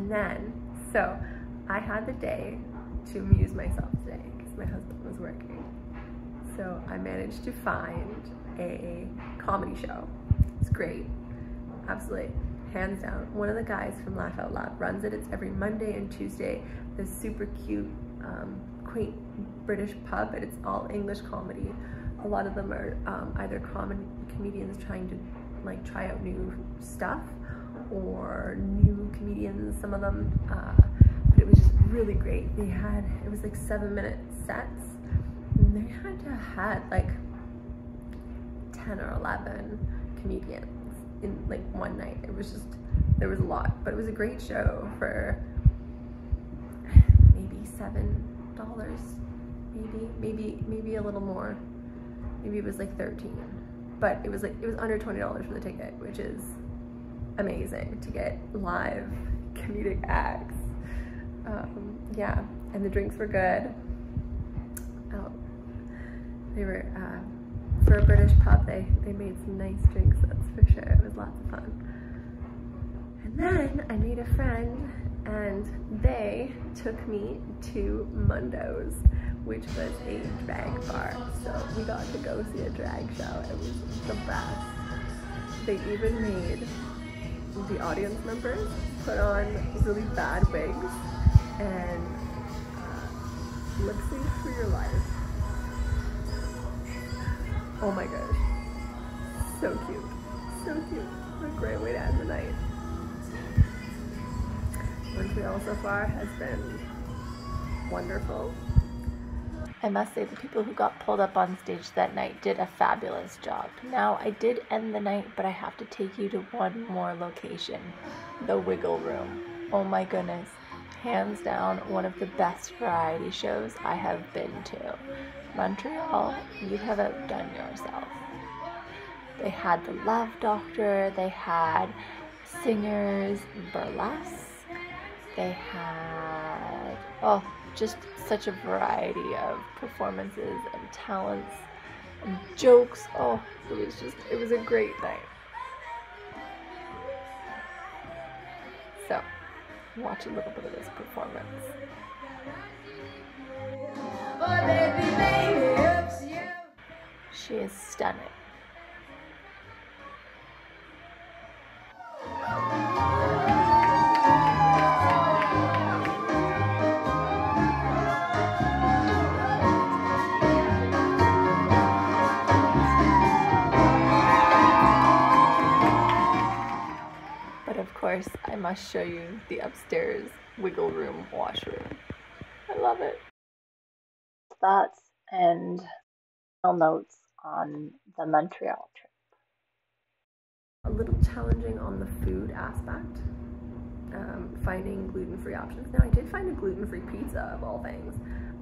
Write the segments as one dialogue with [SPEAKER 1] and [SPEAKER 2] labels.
[SPEAKER 1] And then, so I had the day to amuse myself today because my husband was working. So I managed to find a comedy show. It's great, absolutely, hands down. One of the guys from Laugh Out Loud runs it. It's every Monday and Tuesday. This super cute, quaint British pub, and it's all English comedy. A lot of them are either comedians trying to like try out new stuff, or new comedians, some of them, but it was just really great. It was like 7-minute sets, and they had to have had like 10 or 11 comedians in like one night. It was just, there was a lot, but it was a great show for maybe $7, maybe a little more. Maybe it was like 13, but it was under $20 for the ticket, which is amazing to get live comedic acts. Yeah, and the drinks were good. Oh, they were, for a British pub, they made some nice drinks, that's for sure. It was lots of fun. And then I made a friend, and they took me to Mundo's, which was a drag bar. So we got to go see a drag show. It was the best. They even made the audience members put on really bad wigs and lip sync for your life. Oh my gosh, so cute, so cute. What a great way to end the night. Montreal so far has been wonderful. I must say the people who got pulled up on stage that night did a fabulous job. Now, I did end the night, but I have to take you to one more location, the Wiggle Room. Oh my goodness, hands down one of the best variety shows I have been to. Montreal, you have outdone yourself. They had the Love Doctor, they had singers, burlesque, they had, oh, just such a variety of performances and talents and jokes. Oh, it was a great night. So, watch a little bit of this performance. Oh, baby, oops, you. She is stunning. Of course, I must show you the upstairs Wiggle Room washroom. I love it. Thoughts and notes on the Montreal trip. A little challenging on the food aspect, finding gluten-free options. Now, I did find a gluten-free pizza, of all things.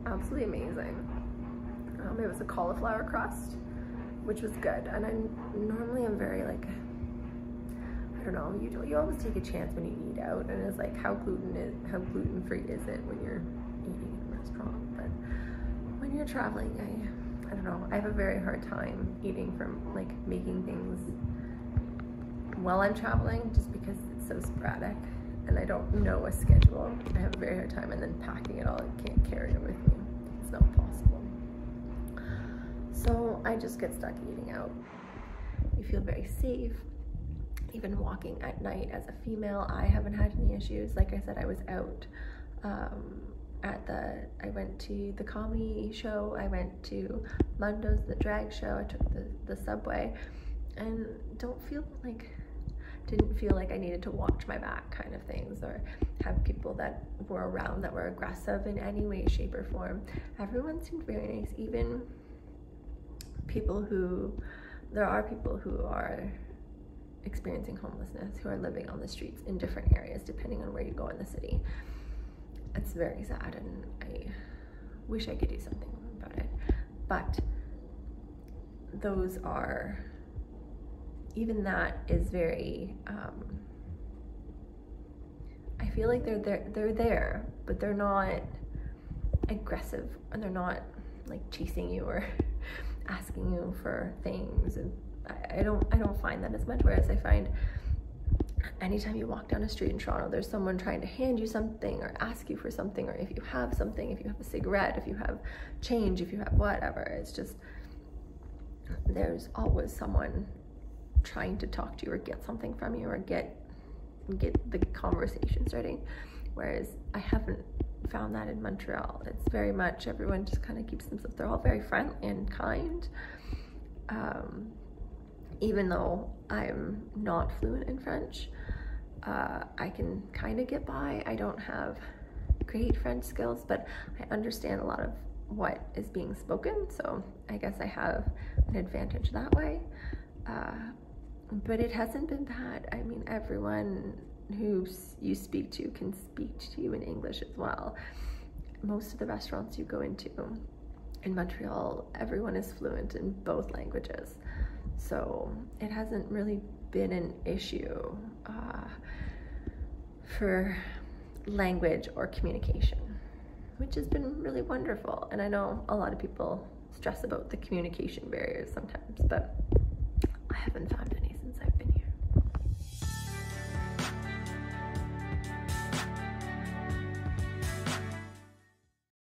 [SPEAKER 1] Absolutely amazing. It was a cauliflower crust, which was good. And I normally am very like, I don't know, you always take a chance when you eat out, and it's like how gluten-free is it when you're eating in a restaurant? But when you're traveling, I don't know, I have a very hard time eating from like making things while I'm traveling, just because it's so sporadic and I don't know a schedule. I have a very hard time, and then packing it all, I can't carry it with me. It's not possible. So I just get stuck eating out. You feel very safe. Even walking at night as a female, I haven't had any issues. Like I said, I was out I went to the comedy show, I went to Mundo's, the drag show, I took the subway, and didn't feel like I needed to watch my back kind of things, or have people that were around that were aggressive in any way, shape, or form. Everyone seemed very nice. Even there are people who are experiencing homelessness, who are living on the streets in different areas depending on where you go in the city. It's very sad, and I wish I could do something about it. But even that is very, I feel like they're there, but they're not aggressive, and they're not like chasing you or asking you for things. And I don't find that as much, whereas I find anytime you walk down a street in Toronto, there's someone trying to hand you something or ask you for something, or if you have something, if you have a cigarette, if you have change, if you have whatever. It's just, there's always someone trying to talk to you or get something from you or get the conversation starting. Whereas I haven't found that in Montreal. It's very much, everyone just kind of keeps themselves, they're all very friendly and kind. Even though I'm not fluent in French, I can kind of get by. I don't have great French skills, but I understand a lot of what is being spoken, so I guess I have an advantage that way. But it hasn't been bad. I mean, everyone who you speak to can speak to you in English as well. Most of the restaurants you go into in Montreal, everyone is fluent in both languages. So it hasn't really been an issue for language or communication, which has been really wonderful. And I know a lot of people stress about the communication barriers sometimes, but I haven't found any.